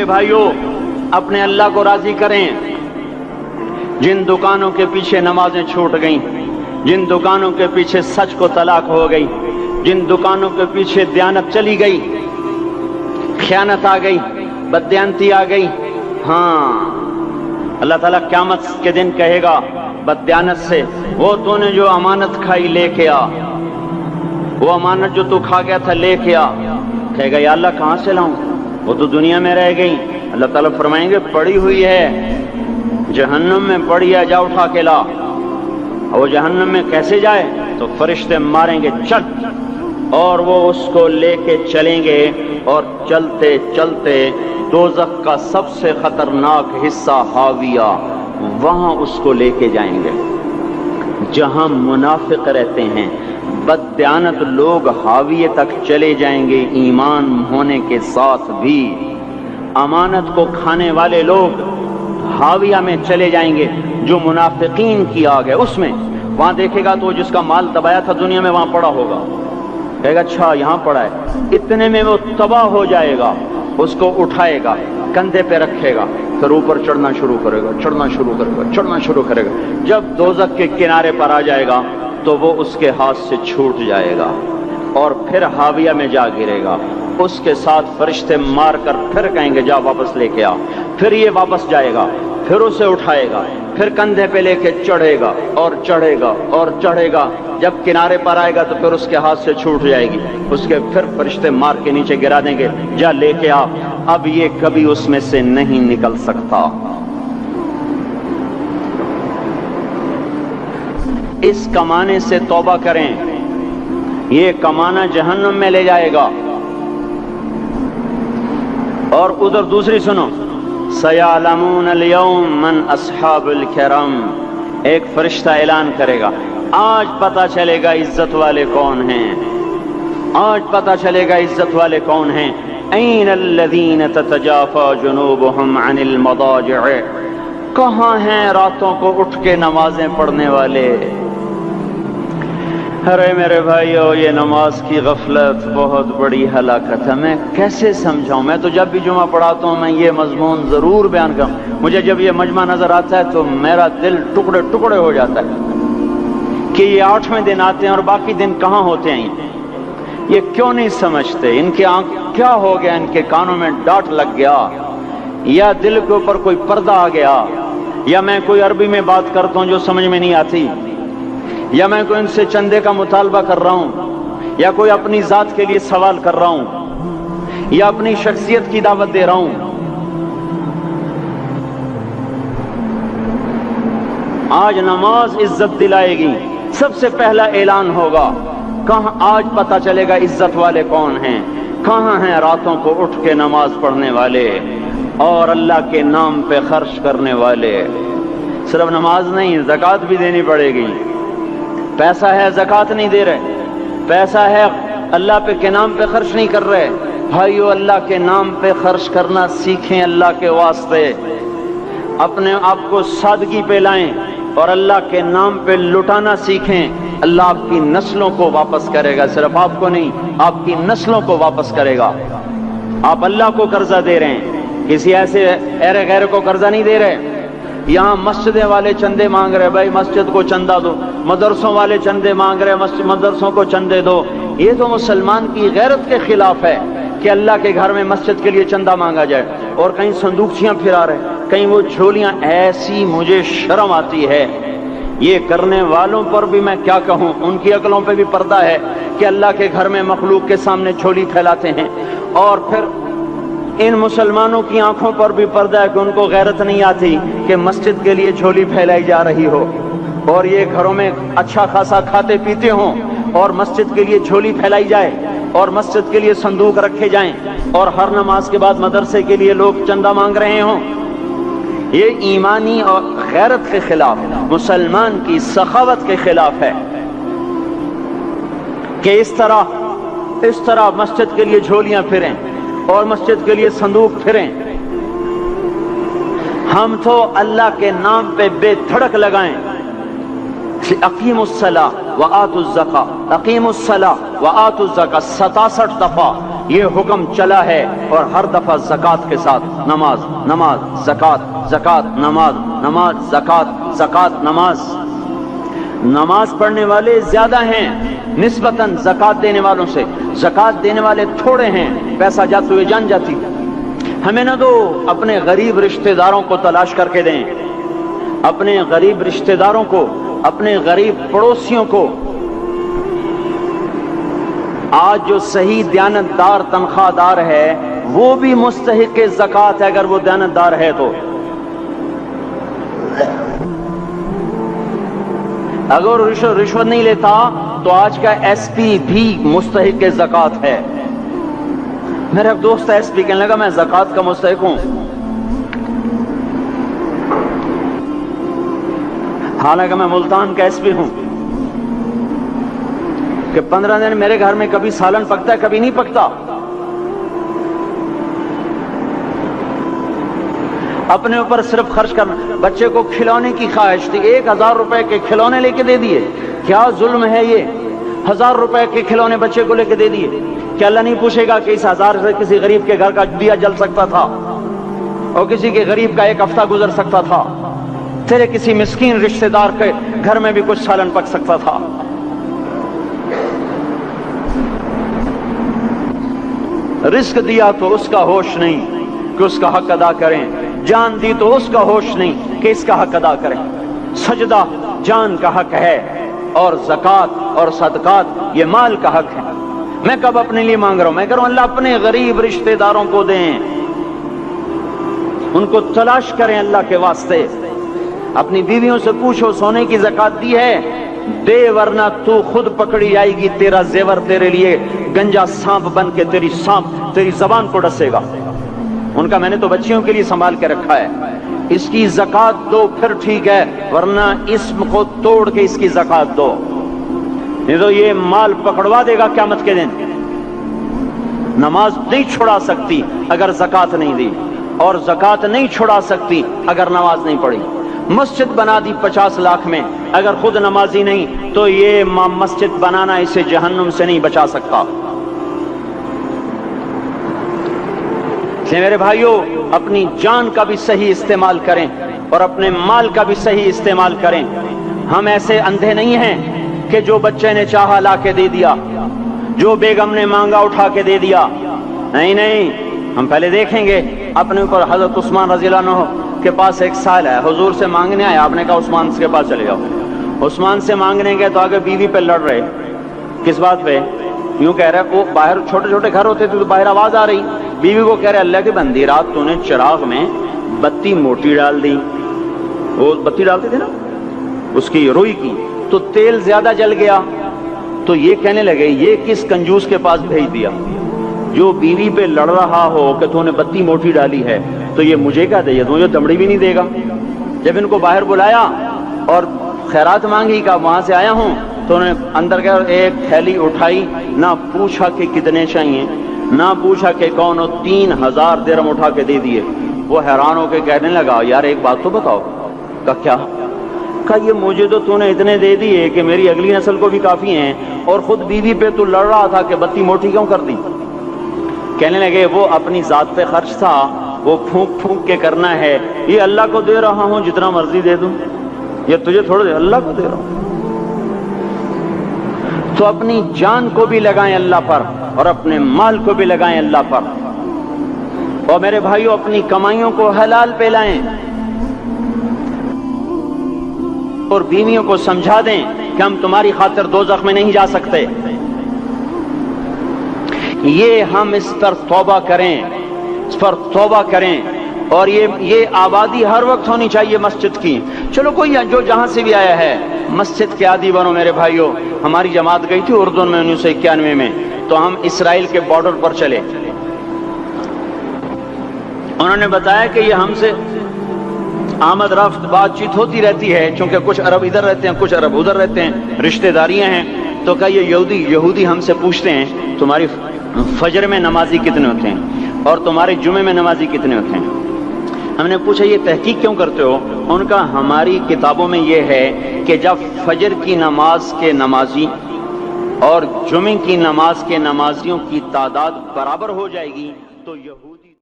میرے بھائیوں اپنے اللہ کو راضی کریں. جن دکانوں کے پیچھے نمازیں چھوٹ گئیں، جن دکانوں کے پیچھے سچ کو طلاق ہو گئی، جن دکانوں کے پیچھے دیانت چلی گئی، خیانت آ گئی، بددیانتی آ گئی، ہاں اللہ تعالیٰ قیامت کے دن کہے گا بددیانت سے، وہ تو نے جو امانت کھائی لے کے آ، وہ امانت جو تو کھا گیا تھا لے کے آ. کہے گا یا اللہ کہاں سے لاؤں، وہ تو دنیا میں رہ گئی. اللہ تعالیٰ فرمائیں گے پڑی ہوئی ہے جہنم میں، پڑی ہے، جا اٹھا کے لا. اور وہ جہنم میں کیسے جائے؟ تو فرشتے ماریں گے چل، اور وہ اس کو لے کے چلیں گے، اور چلتے چلتے دوزخ کا سب سے خطرناک حصہ حاویہ، وہاں اس کو لے کے جائیں گے جہاں منافق رہتے ہیں. بددیانت لوگ حاویے تک چلے جائیں گے ایمان ہونے کے ساتھ بھی. امانت کو کھانے والے لوگ حاویہ میں چلے جائیں گے جو منافقین کی آگ ہے اس میں. وہاں دیکھے گا تو جس کا مال دبایا تھا دنیا میں وہاں پڑا ہوگا، کہے گا اچھا یہاں پڑا ہے، اتنے میں وہ تباہ ہو جائے گا. اس کو اٹھائے گا، کندھے پہ رکھے گا، پھر اوپر چڑھنا شروع کرے گا، چڑھنا شروع کرے گا، چڑھنا شروع کرے گا. جب دوزخ کے کنارے پر آ جائے گا تو وہ اس کے ہاتھ سے چھوٹ جائے گا اور پھر حاویہ میں جا گرے گا. اس کے ساتھ فرشتے مار کر پھر کہیں گے جا واپس لے کے آ. پھر یہ واپس جائے گا، پھر اسے اٹھائے گا، پھر کندھے پہ لے کے چڑھے گا اور چڑھے گا اور چڑھے گا. جب کنارے پر آئے گا تو پھر اس کے ہاتھ سے چھوٹ جائے گی، اس کے پھر فرشتے مار کے نیچے گرا دیں گے جا لے کے آ. اب یہ کبھی اس میں سے نہیں نکل سکتا. اس کمانے سے توبہ کریں، یہ کمانا جہنم میں لے جائے گا. اور ادھر دوسری سنو، سَيَعْلَمُونَ الْيَوْمَ مَنْ أَصْحَابُ الْكِرَامِ، ایک فرشتہ اعلان کرے گا آج پتہ چلے گا عزت والے کون ہیں، آج پتہ چلے گا عزت والے کون ہیں. أَيْنَ الَّذِينَ تَتَجَافَى جُنُوبُهُمْ عَنِ الْمَضَاجِعِ، کہاں ہیں راتوں کو اٹھ کے نمازیں پڑھنے والے. ارے میرے بھائیو یہ نماز کی غفلت بہت بڑی ہلاکت ہے. میں کیسے سمجھاؤں؟ میں تو جب بھی جمعہ پڑھاتا ہوں میں یہ مضمون ضرور بیان کروں. مجھے جب یہ مجمع نظر آتا ہے تو میرا دل ٹکڑے ٹکڑے ہو جاتا ہے کہ یہ 8ویں دن آتے ہیں اور باقی دن کہاں ہوتے ہیں. یہ کیوں نہیں سمجھتے؟ ان کے آنکھ کیا ہو گیا؟ ان کے کانوں میں ڈاٹ لگ گیا، یا دل کے اوپر کوئی پردہ آ گیا، یا میں کوئی عربی میں بات کرتا ہوں جو سمجھ میں نہیں آتی، یا میں کوئی ان سے چندے کا مطالبہ کر رہا ہوں، یا کوئی اپنی ذات کے لیے سوال کر رہا ہوں، یا اپنی شخصیت کی دعوت دے رہا ہوں. آج نماز عزت دلائے گی. سب سے پہلا اعلان ہوگا کہاں، آج پتہ چلے گا عزت والے کون ہیں، کہاں ہیں راتوں کو اٹھ کے نماز پڑھنے والے اور اللہ کے نام پہ خرچ کرنے والے. صرف نماز نہیں، زکوٰۃ بھی دینی پڑے گی. پیسہ ہے زکوٰۃ نہیں دے رہے، پیسہ ہے اللہ پہ کے نام پہ خرچ نہیں کر رہے. بھائیو اللہ کے نام پہ خرچ کرنا سیکھیں، اللہ کے واسطے اپنے آپ کو سادگی پہ لائیں اور اللہ کے نام پہ لٹانا سیکھیں. اللہ آپ کی نسلوں کو واپس کرے گا، صرف آپ کو نہیں، آپ کی نسلوں کو واپس کرے گا. آپ اللہ کو قرضہ دے رہے ہیں، کسی ایسے غیر کو قرضہ نہیں دے رہے. یہاں مسجدیں والے چندے مانگ رہے، بھائی مسجد کو چندہ دو. مدرسوں والے چندے مانگ رہے، مدرسوں کو چندے دو. یہ تو مسلمان کی غیرت کے خلاف ہے کہ اللہ کے گھر میں مسجد کے لیے چندہ مانگا جائے. اور کہیں صندوقچیاں پھرا رہے، کہیں وہ جھولیاں. ایسی مجھے شرم آتی ہے. یہ کرنے والوں پر بھی میں کیا کہوں، ان کی عقلوں پہ بھی پردہ ہے کہ اللہ کے گھر میں مخلوق کے سامنے جھولی پھیلاتے ہیں. اور پھر ان مسلمانوں کی آنکھوں پر بھی پردہ ہے کہ ان کو غیرت نہیں آتی کہ مسجد کے لیے جھولی پھیلائی جا رہی ہو، اور یہ گھروں میں اچھا خاصا کھاتے پیتے ہوں اور مسجد کے لیے جھولی پھیلائی جائے اور مسجد کے لیے صندوق رکھے جائیں اور ہر نماز کے بعد مدرسے کے لیے لوگ چندہ مانگ رہے ہوں. یہ ایمانی اور غیرت کے خلاف، مسلمان کی سخاوت کے خلاف ہے کہ اس طرح مسجد کے لیے جھولیاں پھریں اور مسجد کے لیے صندوق پھریں. ہم تو اللہ کے نام پہ بے دھڑک لگائیں. اقیم الصلاۃ وآتوا الزکاۃ، اقیم الصلاۃ وآتوا الزکاۃ 67 دفعہ یہ حکم چلا ہے اور ہر دفعہ زکوٰۃ کے ساتھ نماز نماز زکوٰۃ زکوٰۃ نماز نماز زکوٰۃ زکوٰۃ نماز. نماز پڑھنے والے زیادہ ہیں نسبتاً زکوٰۃ دینے والوں سے. زکوٰۃ دینے والے تھوڑے ہیں، پیسہ جاتے ہوئے جان جاتی. ہمیں نہ دو، اپنے غریب رشتہ داروں کو تلاش کر کے دیں، اپنے غریب رشتہ داروں کو، اپنے غریب پڑوسیوں کو. آج جو صحیح دیانتدار تنخواہ دار ہے وہ بھی مستحق زکوٰۃ ہے اگر وہ دیانتدار ہے تو. اگر رشوت نہیں لیتا تو آج کا ایس پی بھی مستحق زکوٰۃ ہے. میرا ایک دوست ایس پی کہنے لگا میں زکوٰۃ کا مستحق ہوں، حالانکہ میں ملتان کا ایس پی ہوں، کہ 15 دن میرے گھر میں کبھی سالن پکتا ہے کبھی نہیں پکتا. اپنے اوپر صرف خرچ کرنا. بچے کو کھلونے کی خواہش تھی، 1000 روپے کے کھلونے لے کے دے دیے. کیا ظلم ہے یہ؟ 1000 روپے کے کھلونے بچے کو لے کے دے دیے. کیا اللہ نہیں پوچھے گا کہ اس 1000 سے کسی غریب کے گھر کا دیا جل سکتا تھا اور کسی کے غریب کا ایک ہفتہ گزر سکتا تھا، تیرے کسی مسکین رشتہ دار کے گھر میں بھی کچھ سالن پک سکتا تھا. رزق دیا تو اس کا ہوش نہیں کہ اس کا حق ادا کریں، جان دی تو اس کا ہوش نہیں کہ اس کا حق ادا کریں. سجدہ جان کا حق ہے اور زکوٰۃ اور صدقات یہ مال کا حق ہے. میں کب اپنے لیے مانگ رہا ہوں؟ میں کہہ رہا ہوں اللہ اپنے غریب رشتہ داروں کو دیں، ان کو تلاش کریں اللہ کے واسطے. اپنی بیویوں سے پوچھو سونے کی زکوٰۃ دی ہے؟ دے ورنہ تو خود پکڑی جائے گی، تیرا زیور تیرے لیے گنجا سانپ بن کے تیری زبان کو ڈسے گا. ان کا میں نے تو بچیوں کے لیے سنبھال کے رکھا ہے. اس کی زکوٰۃ دو پھر ٹھیک ہے، ورنہ اسم کو توڑ کے اس کی زکوٰۃ دو، نہیں تو یہ مال پکڑوا دے گا قیامت کے دن. نماز نہیں چھڑا سکتی اگر زکوٰۃ نہیں دی، اور زکوٰۃ نہیں چھڑا سکتی اگر نماز نہیں پڑھی. مسجد بنا دی 50 لاکھ میں، اگر خود نمازی نہیں تو یہ مسجد بنانا اسے جہنم سے نہیں بچا سکتا. میرے بھائیوں، اپنی جان کا بھی صحیح استعمال کریں اور اپنے مال کا بھی صحیح استعمال کریں. ہم ایسے اندھے نہیں ہیں کہ جو بچے نے چاہا لا کے دے دیا، جو بیگم نے مانگا اٹھا کے دے دیا. نہیں نہیں، ہم پہلے دیکھیں گے اپنے اوپر. حضرت عثمان رضی اللہ عنہ کے پاس ایک سائل ہے، حضور سے مانگنے آیا، آپ نے کہا عثمان کے پاس چلے جاؤ. عثمان سے مانگنے گئے تو آگے بیوی پہ لڑ رہے. کس بات پہ؟ یوں کہہ رہے وہ باہر چھوٹے چھوٹے گھر ہوتے تھے تو باہر آواز آ رہی. بیوی کو کہہ رہے اللہ کی بندی رات تو نے چراغ میں بتی موٹی ڈال دی. وہ بتی ڈالتے تھے نا اس کی روئی کی، تو تیل زیادہ جل گیا. تو یہ کہنے لگے یہ کس کنجوس کے پاس بھیج دیا؟ جو بیوی پہ لڑ رہا ہو کہ تو نے بتی موٹی ڈالی ہے تو یہ مجھے کیا دے گا؟ تو مجھے دمڑی بھی نہیں دے گا. جب ان کو باہر بلایا اور خیرات مانگی کہ وہاں سے آیا ہوں، تو انہوں نے اندر گیا اور ایک تھیلی اٹھائی، نہ پوچھا کہ کتنے چاہیے، نہ پوچھا کہ کون ہو، 3000 درہم اٹھا کے دے دیے. وہ حیران ہو کے کہنے لگا یار ایک بات تو بتاؤ. کہا کیا؟ کہا یہ مجھے تو نے اتنے دے دیے کہ میری اگلی نسل کو بھی کافی ہیں، اور خود بیوی پہ تو لڑ رہا تھا کہ بتی موٹی کیوں کر دی. کہنے لگے وہ اپنی ذات پہ خرچ تھا، وہ پھونک پھونک کے کرنا ہے. یہ اللہ کو دے رہا ہوں جتنا مرضی دے دوں، یہ تجھے تھوڑا دے، اللہ کو دے رہا ہوں. تو اپنی جان کو بھی لگائیں اللہ پر اور اپنے مال کو بھی لگائیں اللہ پر. اور میرے بھائیوں اپنی کمائیوں کو حلال پہ لائیں اور بیویوں کو سمجھا دیں کہ ہم تمہاری خاطر دوزخ میں نہیں جا سکتے. یہ ہم اس پر توبہ کریں، اس پر توبہ کریں. اور یہ آبادی ہر وقت ہونی چاہیے مسجد کی. چلو کوئی جو جہاں سے بھی آیا ہے مسجد کے عادی بنو میرے بھائیوں. ہماری جماعت گئی تھی اردن میں 1991 میں، تو ہم اسرائیل کے بارڈر پر چلے. انہوں نے بتایا کہ یہ ہم سے آمد رفت بات چیت ہوتی رہتی ہے، چونکہ کچھ عرب ادھر رہتے ہیں کچھ عرب ادھر رہتے ہیں، رشتہ داریاں ہیں. تو کہا یہ یہودی ہم سے پوچھتے ہیں تمہاری فجر میں نمازی کتنے ہوتے ہیں اور تمہارے جمعے میں نمازی کتنے ہوتے ہیں. ہم نے پوچھا یہ تحقیق کیوں کرتے ہو؟ ان کا ہماری کتابوں میں یہ ہے کہ جب فجر کی نماز کے نمازی اور جمعے کی نماز کے نمازیوں کی تعداد برابر ہو جائے گی تو یہودی